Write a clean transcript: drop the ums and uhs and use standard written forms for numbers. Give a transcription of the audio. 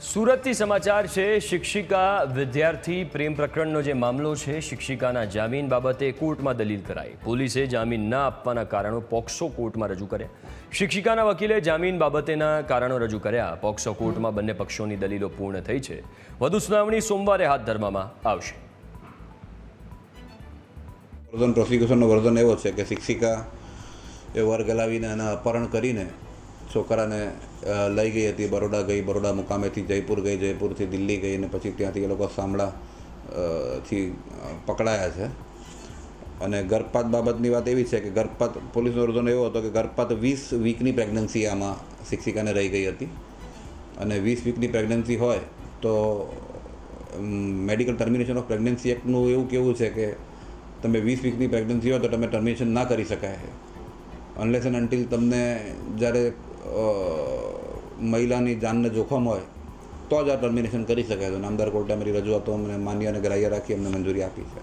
સુરતથી સમાચાર છે। શિક્ષિકા વિદ્યાર્થી પ્રેમ પ્રકરણનો જે મામલો છે, શિક્ષિકાના જામીન બાબતે કોર્ટમાં દલીલ કરાઈ। પોલીસે જામીન ન આપવાના કારણો પોક્સો કોર્ટમાં રજૂ કર્યા। શિક્ષિકાના વકીલે જામીન બાબતેના કારણો રજૂ કર્યા। પોક્સો કોર્ટમાં બંને પક્ષોની દલીલો પૂર્ણ થઈ છે। વધુ સુનાવણી સોમવારે હાથ ધરવામાં આવશે। પ્રોસિક્યુશનનો વર્ઝન એવો છે કે શિક્ષિકા એ વર્ગ હલાવીને એના અપહરણ કરીને છોકરાને લઈ ગઈ હતી। બરોડા ગઈ, બરોડા મુકામેથી જયપુર ગઈ, જયપુરથી દિલ્હી ગઈ અને પછી ત્યાંથી એ લોકો શામળાથી પકડાયા છે। અને ગર્ભપાત બાબતની વાત એવી છે કે ગર્ભપાત પોલીસનો વર્ઝન એવો હતો કે ગર્ભપાત 20 વીકની પ્રેગ્નન્સી આમાં શિક્ષિકાને રહી ગઈ હતી। અને 20 વીકની પ્રેગ્નન્સી હોય તો મેડિકલ ટર્મિનેશન ઓફ પ્રેગ્નન્સી એક્ટનું એવું કહેવું છે કે તમે 20 વીકની પ્રેગ્નન્સી હોય તો તમે ટર્મિનેશન ના કરી શકાય અનલેસ એન્ડ અન્ટિલ તમને જ્યારે મહિલાની જાનને જોખમ હોય તો જ આ ટર્મિનેશન કરી શકાય। તો નામદાર કોર્ટે અમારી રજૂઆતો અમને માન્ય અને ગ્રાહ્ય રાખી અમને મંજૂરી આપી છે।